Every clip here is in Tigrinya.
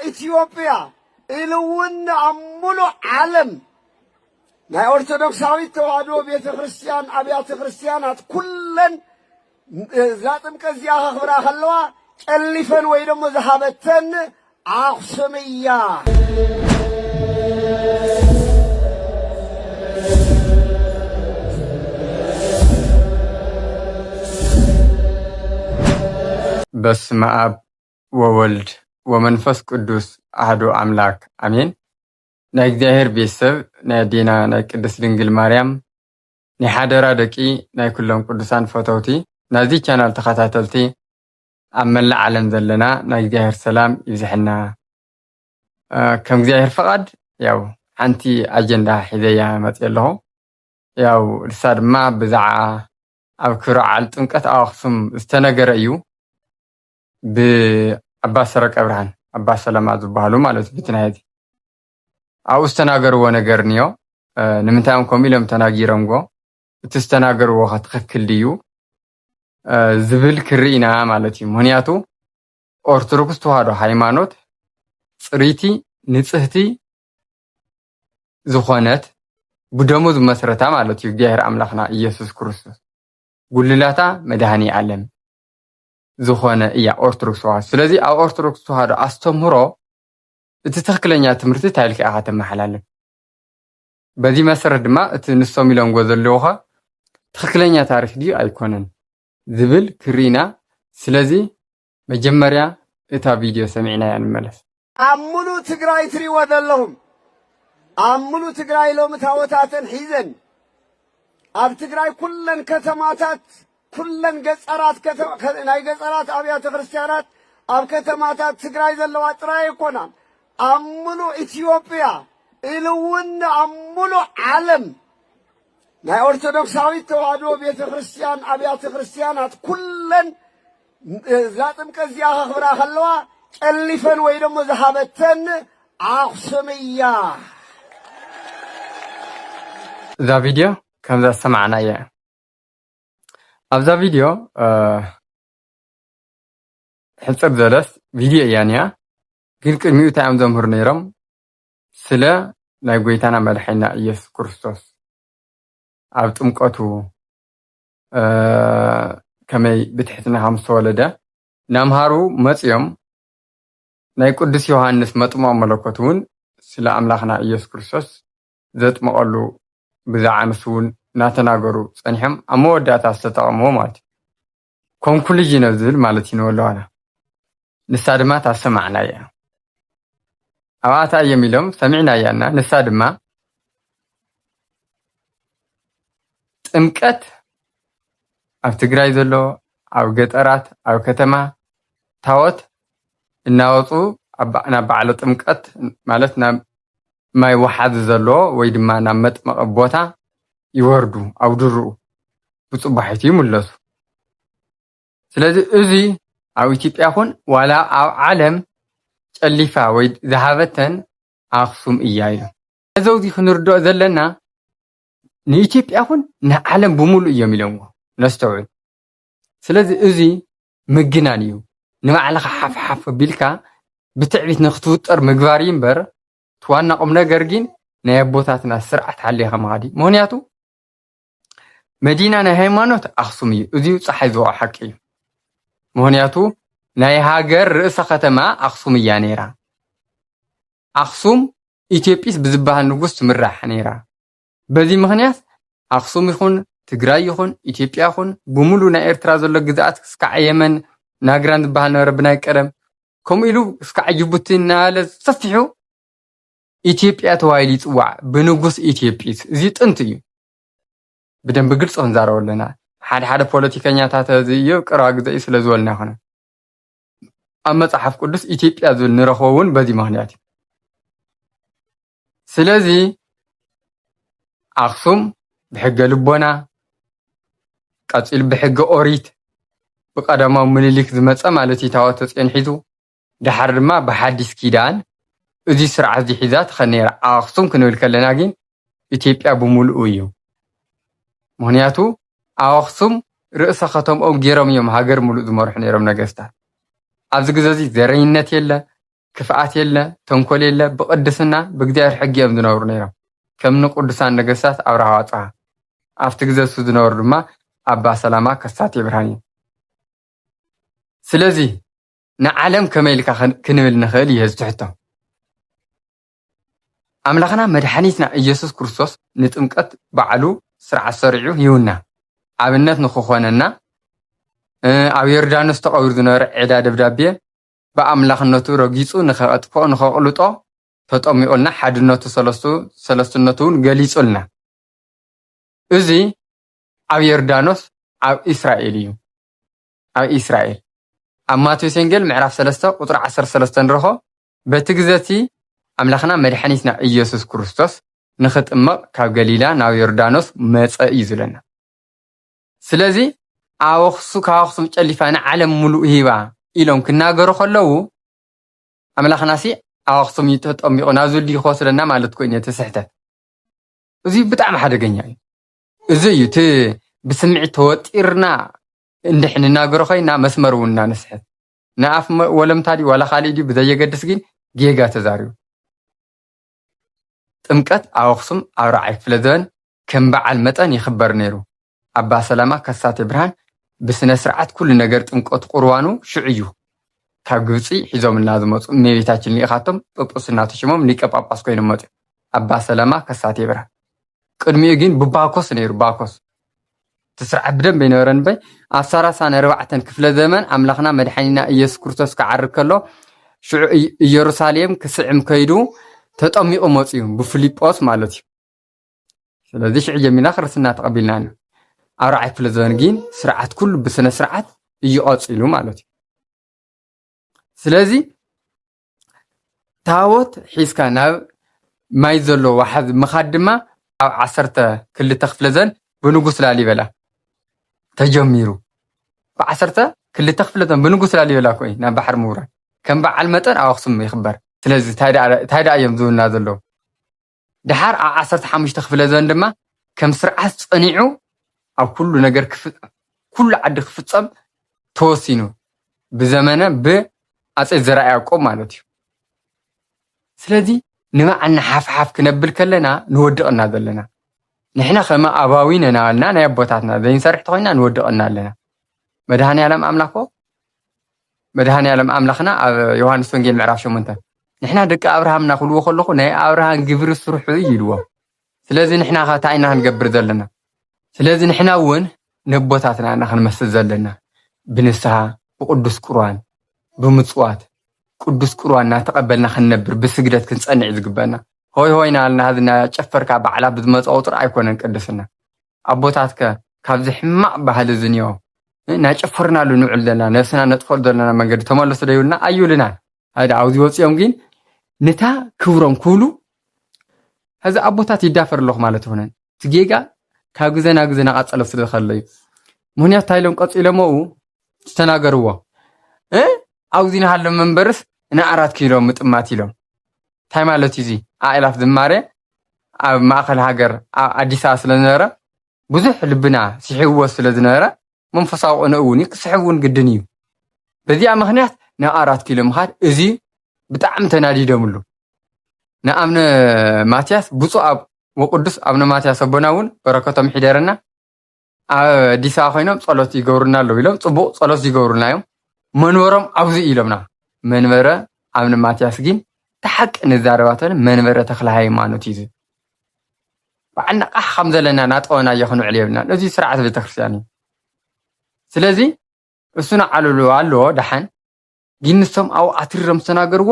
ኢትዮጵያ ኢሉውን አሙሉ ዓለም ናይ ኦርቶዶክሳዊት ተዋህዶ ቤተ ክርስቲያን አብያተ ክርስቲያናት ኩለን ዛጥምቀት እዚኣ ከኽብራ ከለዋ ጨሊፈን ወይ ደሞ ዝሃበተን አክሱም እያ። በስመ አብ ወወልድ ወመንፈስ ቅዱስ አሐዱ አምላክ አሜን። ናይ እግዚአብሔር ቤተሰብ ናይ አዴና ናይ ቅድስት ድንግል ማርያም ናይ ሓደራ ደቂ ናይ ኩሎም ቅዱሳን ፈተውቲ ናዚ ቻናል ተኸታተልቲ ኣብ መላእ ዓለም ዘለና ናይ እግዚአብሔር ሰላም ይብዝሐና። ከም እግዚአብሔር ፈቃድ ያው ሓንቲ አጀንዳ ሒዘያ መፅእ ኣለኹ። ያው ንሳ ድማ ብዛዕባ ኣብ ክብረ በዓል ጥምቀት አክሱም ዝተነገረ እዩ ብኣባ ሰረቀ ብርሃን ኣባ ሰላማ ዝበሃሉ ማለት ብትናየዚ ኣብኡ ዝተናገርዎ ነገር እኒኦ። ንምንታይም ከምኡ ኢሎም ተናጊሮምጎ እቲ ዝተናገርዎ ትክክል ድዩ ዝብል ክርኢና ማለት እዩ። ምክንያቱ ኦርቶዶክስ ተዋህዶ ሃይማኖት ፅሪቲ ንፅህቲ ዝኾነት ብደሙ ዝመስረታ ማለት እዩ እግዚአብሔር ኣምላኽና ኢየሱስ ክርስቶስ ጉልላታ መድሃኒ ዓለም ዝኾነ እያ ኦርቶዶክስ ተዋህዶ። ስለዚ ኣብ ኦርቶዶክስ ተዋህዶ ኣስተምህሮ እቲ ትክክለኛ ትምህርቲ ታይልካ ኢኻ ተመሓላልፍ። በዚ መሰረት ድማ እቲ ንሶም ኢሎምጎ ዘለውኻ ትክክለኛ ታሪክ ድዩ ኣይኮነን ዝብል ክሪና። ስለዚ መጀመርያ እታ ቪድዮ ሰሚዕናያ ንመለስ። ኣብ ሙሉእ ትግራይ ትሪእዎ ዘለኹም ኣብ ሙሉእ ትግራይ ሎሚ ታቦታተን ሒዘን ኣብ ትግራይ ኩለን ከተማታት ኩለን ገጠራት ናይ ገጠራት ኣብያተ ክርስቲያናት ኣብ ከተማታት ትግራይ ዘለዋ ጥራይ ይኮናን ኣብ ሙሉእ ኢትዮጵያ ኢሉ እውን ኣብ ሙሉእ ዓለም ናይ ኦርቶዶክሳዊት ተዋህዶ ቤተ ክርስቲያን ኣብያተ ክርስቲያናት ኩለን ዛጥምቀት እዚኣ ከኽብራ ከለዋ ጨሊፈን ወይ ደሞ ዝሃበተን አክሱም እያ። እዛ ቪድዮ ከምዛ ሰማዕና እያ። ኣብዛ ቪድዮ ሕፅር ዘለስ ቪድዮ እያ ኒያ። ግን ቅድሚኡ እንታይ እዮም ዘምህሩ ነይሮም ስለ ናይ ጎይታና መድሓኒና ኢየሱስ ክርስቶስ ኣብ ጥምቀቱ ከመይ ብትሕትና ከም ዝተወለደ ናምሃሩ መፅኦም ናይ ቅዱስ ዮሃንስ መጥምቆ መለኮት እውን ስለ ኣምላኽና ኢየሱስ ክርስቶስ ዘጥመቐሉ ብዛዕባ ንሱ እውን እናተናገሩ ፀኒሖም ኣብ መወዳእታ ዝተጠቐምዎ ማለት እዩ። ኮንክሉዥን ዝብል ማለት እዩ ንበለዋና ንሳ ድማ ታሰማዕና እያ። ኣብኣታ እዮም ኢሎም ሰሚዕና እያና ንሳ ድማ ጥምቀት ኣብ ትግራይ ዘሎ ኣብ ገጠራት ኣብ ከተማ ታወት እናወፁ ናብ በዓለ ጥምቀት ማለት ናብ ማይ ወሓዚ ዘለዎ ወይ ድማ ናብ መጥመቐ ቦታ ይወርዱ ኣብ ድርኡ ብፅባሒቱ ይምለሱ። ስለዚ እዚ ኣብ ኢትዮጵያ ይኹን ዋላ ኣብ ዓለም ጨሊፋ ወይ ዝሃበተን ኣክሱም እያ ኢሎም እዚ ክንርድኦ ዘለና ንኢትዮጵያ ይኹን ንዓለም ብሙሉእ እዮም ኢሎምዎ ነስተውዕል። ስለዚ እዚ ምግናን እዩ ንባዕልኻ ሓፍሓፍ ቢልካ ብትዕቢት ንክትውጠር ምግባር እዩ እምበር ትዋና ቁም ነገር ግን ናይ ኣቦታትና ስርዓት ሓልየኻ መኻዲ። ምክንያቱ መዲና ናይ ሃይማኖት ኣክሱም እዩ። እዚኡ ፀሓይ ዝወቅዖ ሓቂ እዩ። ምክንያቱ ናይ ሃገር ርእሰ ከተማ ኣክሱም እያ ነይራ። ኣክሱም ኢትዮጵስ ብዝበሃል ንጉስ ትምራሕ ነይራ። በዚ ምክንያት ኣክሱም ይኹን ትግራይ ይኹን ኢትዮጵያ ይኹን ብሙሉእ ናይ ኤርትራ ዘሎ ግዝኣት እስካዕ የመን ናግራን ዝበሃል ነበረ ብናይ ቀደም ከምኡ ኢሉ እስካዕ ጅቡቲ እናበለ ሰፊሑ ኢትዮጵያ ተባሂሉ ይፅዋዕ ብንጉስ ኢትዮጵስ። እዚ ጥንቲ እዩ። ብደንብ ግልፂ ክንዛረብ ኣለና። ሓደ ፖለቲከኛታት እዮ ቀረባ ግዜ እዩ ስለ ዝበልና ይኾነ ኣብ መፅሓፍ ቅዱስ ኢትዮጵያ ዝብል ንረኽቦ እውን በዚ ምክንያት እዩ። ስለዚ ኣክሱም ብሕገ ልቦና ቀፂሉ ብሕገ ኦሪት ብቀዳማዊ ምኒልክ ዝመፀ ማለት እዩ ታወት ተፅዮን ሒዙ ድሓር ድማ ብሓዲስ ኪዳን እዚ ስርዓት እዚ ሒዛ ትኸድ ነይራ። ኣክሱም ክንብል ከለና ግን ኢትዮጵያ ብሙሉእ እዩ። ምክንያቱ ኣብ ኣክሱም ርእሰ ከተምኦም ገይሮም እዮም ሃገር ሙሉእ ዝመርሑ ነይሮም ነገስታት። ኣብዚ ግዜ እዚ ዘረኝነት የለ ክፍኣት የለ ተንኮል የለ ብቅድስና ብእግዚአብሔር ሕጊ እዮም ዝነብሩ ነይሮም ከምኒ ቅዱሳን ነገስታት ኣብርሃ ዋፅሃ ኣብቲ ግዜ እሱ ዝነበሩ ድማ ኣባ ሰላማ ከሳቴ ብርሃን እዩ ስለዚ ንዓለም ከመይ ኢልካ ክንብል ንኽእል እየ ዝትሕቶ ኣምላኽና መድሓኒትና ኢየሱስ ክርስቶስ ንጥምቀት ባዕሉ ስርዓት ሰሪዑ ይውና ኣብነት ንክኾነና ኣብ ዮርዳኖስ ተቐቢሩ ዝነበረ ዒዳ ደብዳቤ ብኣምላኽነቱ ረጊፁ ንኸቐጥፎ ንኸቕልጦ ተጠሚቑልና ሓድነቱ ሰለስትነቱ እውን ገሊጹልና እዚ ኣብ ዮርዳኖስ ኣብ እስራኤል እዩ ኣብ እስራኤል ኣብ ማቴዎስ ወንጌል ምዕራፍ 3 ቁጥሪ 13 ንረኾ በቲ ግዜቲ ኣምላኽና መድሓኒትና ኢየሱስ ክርስቶስ ንኽጥመቕ ካብ ገሊላ ናብ ዮርዳኖስ መፀ እዩ ዝብለና ስለዚ ኣብ ካብ ኣኽሱም ጨሊፋ ንዓለም ሙሉእ ሂባ ኢሎም ክናገሩ ከለዉ ኣምላኽናሲ ኣብ ኣኽሱም ተጠሚቑ ናብዚ ዲ ክወስደና ማለት ኮይኑ እቲ ስሕተት እዚ ብጣዕሚ ሓደገኛ እዩ እዚ እዩ እቲ ብስምዒት ተወጢርና እንድሕ ንናገሮ ኮይና መስመር እውን እናነስሕት ንኣፍ ወለምታ ድዩ ዋላ ካሊእ ድዩ ብዘየገድስ ግን ጌጋ ተዛሪቡ ጥምቀት ኣብ ኣኽሱም ኣብ 4ይ ክፍለ ዘመን ከም በዓል መጠን ይኽበር ነይሩ ኣባ ሰላማ ከሳቴ ብርሃን ብስነ ስርዓት ኩሉ ነገር ጥምቀት ቁርባኑ ሽዑ እዩ ካብ ግብፂ ሒዞምና ዝመፁ እመቤታችን ሊኢኻቶም ጵጵስና ተሽሞም ሊቀ ጳጳስ ኮይኖም መፁ ኣባ ሰላማ ከሳቴ ብርሃን ቅድሚኡ ግን ብባኮስ ነይሩ ባኮስ ትስርዓት ብደንብ ይነበረን በይ ኣብ 34 ክፍለ ዘመን ኣምላኽና መድሓኒና ኢየሱስ ክርስቶስ ክዓርግ ከሎ ሽዑ ኢየሩሳሌም ክስዕም ከይዱ ተጠሚቑ መፁ እዩ ብፊልጶስ ማለት እዩ ስለዚ ሽዑ ጀሚርና ክርስትና ተቐቢልና ኣብ 4ይ ክፍለ ዘመን ግን ስርዓት ኩሉ ብስነ ስርዓት እዩ ቀፂሉ ማለት እዩ ስለዚ ታቦት ሒዝካ ናብ ማይ ዘሎ ዋሓዝ ምኻድ ድማ ኣብ 12 ክፍለ ዘመን ብንጉስ ላሊበላ ተጀሚሩ ብ12 ክፍለ ዘመን ብንጉስ ላሊበላ ኮይኑ ናብ ባሕሪ ምውራድ ከም በዓል መጠን ኣብ ኣኽሱም ይኽበር ስለዚ ታይዳ እዮም ዝብልና ዘለዉ ድሓር ኣብ 15 ክፍለ ዘመን ድማ ከም ስርዓት ፀኒዑ ኣብ ኩሉ ነገር ኩሉ ዓዲ ክፍፀም ተወሲኑ ብዘመነ ብኣፄ ዘርዓ ያዕቆብ ማለት እዩ ስለዚ ንባዕልና ሓፍሓፍ ክነብል ከለና ንወድቕና ዘለና ንሕና ከመ ኣባዊነ ናበልና ናይ ኣቦታትና ዘይንሰርሕ ተኮይና ንወድቕና ኣለና መድሃንያለም ኣምላኽና ኣብ ዮሃንስ ወንጌል ምዕራፍ 8 ንሕና ደቂ ኣብርሃምና ክብልዎ ከለኹ ናይ ኣብርሃም ግብሪ ስርሑ ይልዎ ስለዚ ንሕና እንታይ ኢና ክንገብር ዘለና ስለዚ ንሕና እውን ንቦታትና ኢና ክንመስል ዘለና ብንስሓ ብቅዱስ ቁርባን ብምፅዋት ቅዱስ ቁርባን እናተቐበልና ክንነብር ብስግደት ክንፀንዕ ዝግበአና ሆይ ሆይና አልና ህዝና ጨፈርካ በዓላ ብዝመፀ ቁጥር ኣይኮነን ቅድስና ኣቦታትከ ካብዚ ሕማቕ ባህሊ ዝንዮ እናጨፈርናሉ ንውዕል ዘለና ነፍስና ነጥፈሉ ዘለና መንገዲ ተመለሱ ዶ ይብልና ኣይብልና ኣብዚ ወፂኦም ግን ነታ ክብሮም ክብሉ ህዚ ኣቦታት ይዳፈር ኣለኹ ማለት ይሆነን ትጌጋ ካብ ግዜ ናብ ግዜ ናቐፀለ ስለ ዝኸለ እዩ ምክንያቱ ታይሎም ቀፂሎምኡ ዝተናገርዎ ኣብዚ ናሃሎም መንበርስ ን4 ኪሎ ምጥማት ኢሎም እንታይ ማለት እዩ እዚ ኣእላፍ ዝማሬ ኣብ ማእኸል ሃገር ኣዲስ ኣበባ ስለዝነበረ ብዙሕ ልብና ሲሕብዎ ስለዝነበረ መንፈሳዊ ቅንዕ እውን ክስሕብ እውን ግድን እዩ በዚኣ ምክንያት ናብ 4 ኪሎ ምኻድ እዚ ብጣዕሚ ተናዲዶምሉ ንኣብነ ማትያስ ብፁዕ ወቅዱስ ኣብነ ማትያስ ኣቦና እውን በረከቶም ሒደረና ኣብ ኣዲስ ኣበባ ኮይኖም ጸሎት ይገብሩና ኣለዉ ኢሎም ፅቡቕ ጸሎት ይገብሩና እዮም መንበሮም ኣብዚ ኢሎምና መንበረ ኣብነ ማትያስ ግን ተሓቂ ንዛረባተን መንበረ ተክለ ሃይማኖት እዩ ባዕልና ቃሕ ከም ዘለና ናጠወና እየክንውዕል የብልና እዚ ስርዓት ቤተክርስትያን እዩ ስለዚ እሱና ዓለሉ ኣለዎ ዳሓን ግን ንሶም ኣብኡ ኣትሪሮም ዝተናገርዎ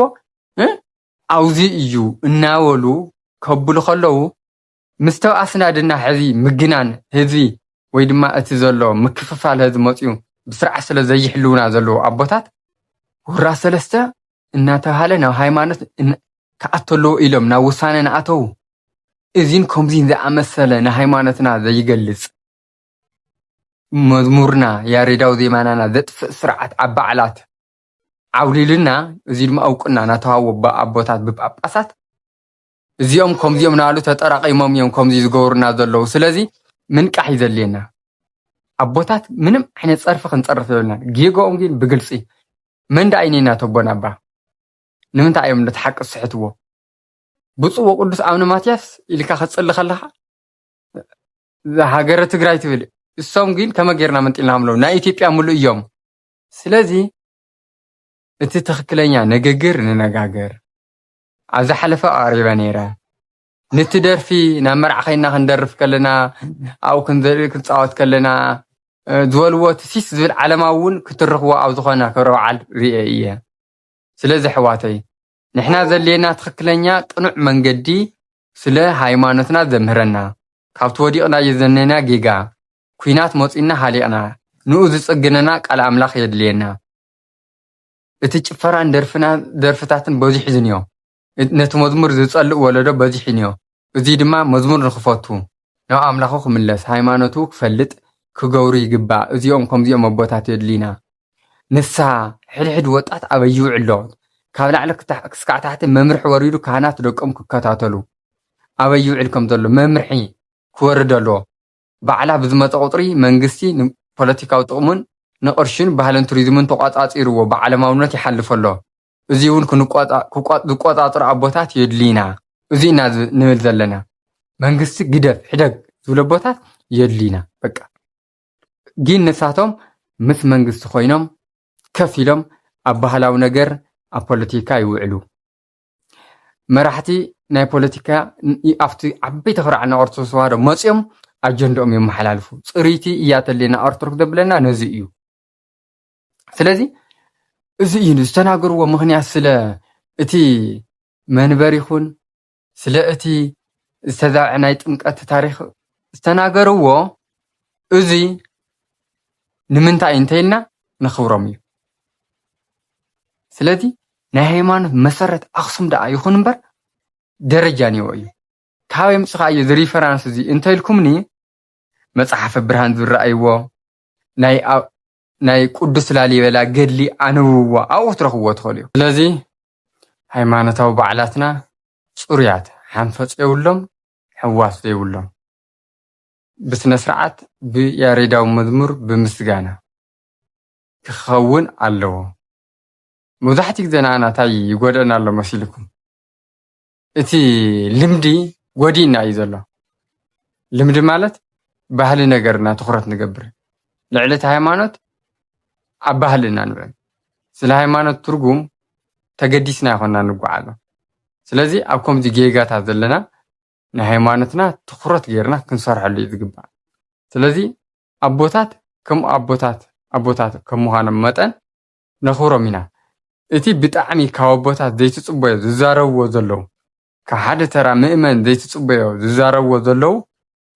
ኣብዚ እዩ እናበሉ ከብሉ ከለዉ ምስ ተባኣስና ድና ሕዚ ምግናን ህዝቢ ወይ ድማ እቲ ዘሎ ምክፍፋል ህዝቢ መፅኡ ብስርዓት ስለ ዘይሕልውና ዘለዉ ኣቦታት ሁራ ሰለስተ እናተባሃለ ናብ ሃይማኖት ከኣተለዉ ኢሎም ናብ ውሳነ ንኣተዉ እዚን ከምዚን ዝኣመሰለ ንሃይማኖትና ዘይገልፅ መዝሙርና ያሬዳዊ ዜማናና ዘጥፍእ ስርዓት ኣብ በዓላት ዓውሊልና እዚ ድማ እውቅና ናተዋህቦ ኣቦታት ብጳጳሳት እዚኦም ከምዚኦም ናሉ ተጠራቂሞም እዮም ከምዚ ዝገብሩና ዘለዉ ስለዚ ምንቃሕ እዩ ዘድልየና ኣቦታት ምንም ዓይነት ፀርፊ ክንፀርፍ የብልና ጌጎኦም ግን ብግልፂ መንዳ ኣይኔና ተቦና ኣባ ንምንታይ እዮም ነተሓቂ ስሕትዎ ብፁዕ ወቅዱስ አቡነ ማትያስ ኢልካ ክጽልይ ከለኻ ሃገረ ትግራይ ትብል እሶም ግን ከመጌርና መንጢልናም ለው ናይ ኢትዮጵያ ሙሉእ እዮም ስለዚ እቲ ትክክለኛ ንግግር ንነጋገር ኣብ ዝሓለፈ ቀሪበ ነይረ ነቲ ደርፊ ናብ መርዓ ኸይና ክንደርፍ ከለና ኣብኡ ክንፃወት ከለና ዝበልዎ ትሲስ ዝብል ዓለማ እውን ክትርኽቦ ኣብ ዝኾነ ክብረ በዓል ርአ እየ ስለዚ ሕዋተይ ንሕና ዘድልየና ትክክለኛ ቅኑዕ መንገዲ ስለ ሃይማኖትና ዘምህረና ካብቲ ወዲቕናዮ ዘነና ጌጋ ኩናት መፂና ሃሊቕና ንኡ ዝፅግነና ቃል ኣምላኽ የድልየና እቲ ጭፈራን ደርፍታትን በዚሕ ዝንዮ ነቲ መዝሙር ዝጸልእ ወለዶ በዚሕ እንዮ እዚ ድማ መዝሙር ንኽፈቱ ናብ ኣምላኹ ክምለስ ሃይማኖቱ ክፈልጥ ክገብሩ ይግባእ እዚኦም ከምዚኦም ኣቦታት የድሊና ንሳ ሕድሕድ ወጣት ኣበይ ይውዕሎ ካብ ላዕሊ ክሳዕ ታሕቲ መምርሒ ወሪዱ ካህናት ደቆም ክከታተሉ ኣበይ ይውዕል ከም ዘሎ መምርሒ ክወርድ ኣለዎ ባዕላ ብዝመፀ ቁጥሪ መንግስቲ ፖለቲካዊ ጥቕሙን ንቅርሽን ባህልን ቱሪዝምን ተቋፃፂርዎ ብዓለማውነት ይሓልፍ ኣሎ እዚ እውን ዝቆፃፅሩ ኣቦታት የድሊና እዚ ኢና ንብል ዘለና መንግስቲ ግደፍ ሕደግ ዝብሉ ኣቦታት የድሊና በቃ ግን ንሳቶም ምስ መንግስቲ ኮይኖም ከፍ ኢሎም ኣብ ባህላዊ ነገር ኣብ ፖለቲካ ይውዕሉ መራሕቲ ናይ ፖለቲካ ኣብቲ ዓበይቲ ክብራዕና ኦርቶዶክስ ተዋህዶ መፅኦም ኣጀንድኦም የመሓላልፉ ፅሪቲ እያ ተድልየና ኦርቶዶክስ ዘብለና ነዚ እዩ ስለዚ እዚ እዩ ዝተናገርዎ ምክንያት ስለ እቲ መንበር ይኹን ስለ እቲ ዝተዛውዐ ናይ ጥምቀት ታሪክ ዝተናገርዎ እዚ ንምንታይ እንተይልና ንኽብሮም እዩ ስለዚ ናይ ሃይማኖት መሰረት ኣክሱም ደኣ ይኹን እምበር ደረጃ ነይዎ እዩ ካበይ ምፅኻ እዩ ዝሪፈራንስ እዚ እንተኢልኩምኒ መፅሓፈ ብርሃን ዝረኣይዎ ናይ ቅዱስ ላሊበላ ገድሊ ኣንብብዎ ኣብኡ ትረኽብዎ ትኽእሉ እዩ ስለዚ ሃይማኖታዊ በዓላትና ፅሩያት ሓንፈፅ የብሎም ሕዋስ ዘይብሎም ብስነ ስርዓት ብያሬዳዊ መዝሙር ብምስጋና ክኸውን ኣለዎ መብዛሕትኡ ግዜ ንኣና እንታይ ይጎደአና ኣሎ መሲልኩም እቲ ልምዲ ጎዲእና እዩ ዘሎ ልምዲ ማለት ባህሊ ነገርና ትኩረት ንገብር ልዕሊ እቲ ሃይማኖት ኣብ ባህልና ንብል ስለ ሃይማኖት ትርጉም ተገዲስና ይኮንና ንጓዓዞ ስለዚ ኣብ ከምዚ ጌጋታት ዘለና ናይ ሃይማኖትና ትኩረት ጌርና ክንሰርሐሉ እዩ ዝግባእ ስለዚ ኣቦታት ከም ኣቦታት ከም ምዃኖም መጠን ነኽብሮም ኢና እቲ ብጣዕሚ ካብ ኣቦታት ዘይትፅበዮ ዝዛረብዎ ዘለዉ ካብ ሓደ ተራ ምእመን ዘይትፅበዮ ዝዛረብዎ ዘለዉ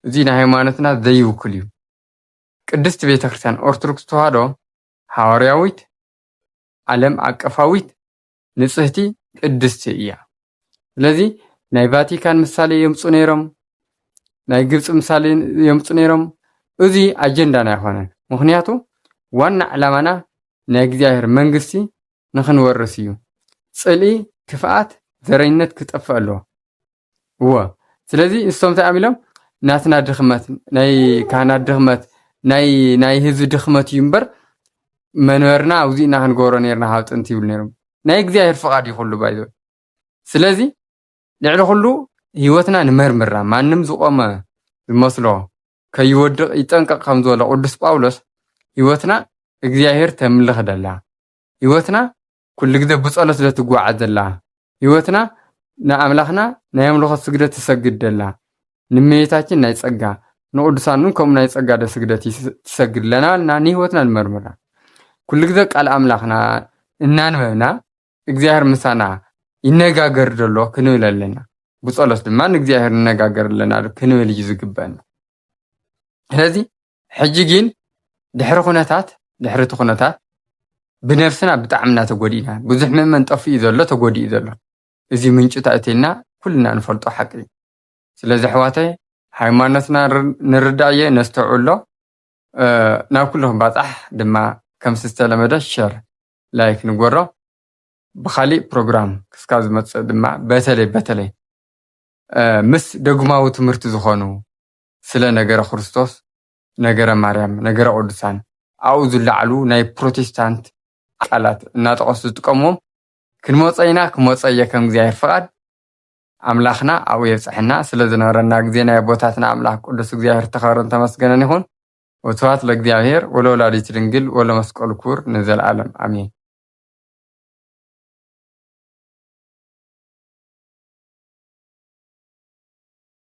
እዚ ናይ ሃይማኖትና ዘይውክል እዩ ቅድስቲ ቤተክርስትያን ኦርቶዶክስ ተዋህዶ ሓዋርያዊት ዓለም ኣቀፋዊት ንጽህቲ ቅድስቲ እያ ስለዚ ናይ ቫቲካን ምሳሌ የምፁ ነይሮም ናይ ግብፂ ምሳሌ የምፁ ነይሮም እዚ ኣጀንዳና ኣይኮነን ምክንያቱ ዋና ዕላማና ናይ እግዚኣብሔር መንግስቲ ንኽንወርስ እዩ ፅልኢ ክፍኣት ዘረኝነት ክጠፍእ ኣለዎ እወ ስለዚ ንሶም እንታይ ኣሚሎም ናትና ድኽመት ናይ ካህናት ድኽመት ናይ ህዝቢ ድኽመት እዩ እምበር መንበርና ኣብዚእና ክንገብሮ ነርና ካብ ጥንቲ ይብሉ ነይሮም ናይ እግዚኣብሔር ፍቓድ ይኹሉ ባይዞ ስለዚ ልዕሊ ኩሉ ህይወትና ንመርምራ ማንም ዝቆመ ዝመስሎ ከይወድቕ ይጠንቀቕ ከም ዝበሎ ቅዱስ ጳውሎስ ህይወትና እግዚኣብሔር ተምልኽ ደላ ህይወትና ኩሉ ግዜ ብጸሎት ዘትጓዓዝ ዘላ ህይወትና ንኣምላኽና ናይ ኣምልኾት ስግደት ትሰግድ ደላ ንእመቤታችን ናይ ጸጋ ንቅዱሳንን ከምኡ ናይ ጸጋ ስግደት ትሰግድ ለና ንህይወትና ንመርምራ ኩሉ ግዜ ቃል ኣምላኽና እናንበብና እግዚኣብሔር ምሳና ይነጋገር ደሎ ክንብል ኣለና ብጸሎት ድማ ንእግዚኣብሔር ንነጋገር ኣለና ክንብል እዩ ዝግበአና ስለዚ ሕጂ ግን ድሕሪ እቲ ኩነታት ብነፍስና ብጣዕሚ እናተጎዲእና ብዙሕ ምእመን ጠፊኡ ዘሎ ተጎዲኡ ዘሎ እዚ ምንጭ ታእቴና ኩልና ንፈልጦ ሓቂ ስለዚ ኣሕዋተይ ሃይማኖትና ንርዳእየ ነስተውዕሎ ናብ ኩልኩም ባፃሕ ድማ ከምዚ ዝተለመደ ሸር ላይክ ንጎሮ ብኻሊእ ፕሮግራም ክስካብ ዝመፅእ ድማ በተለይ ምስ ደጉማዊ ትምህርቲ ዝኾኑ ስለ ነገረ ክርስቶስ ነገረ ማርያም ነገረ ቅዱሳን ኣብኡ ዝለዓሉ ናይ ፕሮቴስታንት ቃላት እናጠቐሱ ዝጥቀምዎም ክንሞፀይና ክሞፀየ ከም እግዚአብሔር ፍቃድ አምላኽና አብ የብፅሕና ስለ ዝነበረና ግዜና ቦታትና አምላኽ ቅዱስ እግዚአብሔር ተኸበረን ተመስገነን ይሁን። ወስብሐት ለእግዚአብሔር ወለወላዲቱ ድንግል ወለመስቀሉ ክቡር ንዘለዓለም አሜን።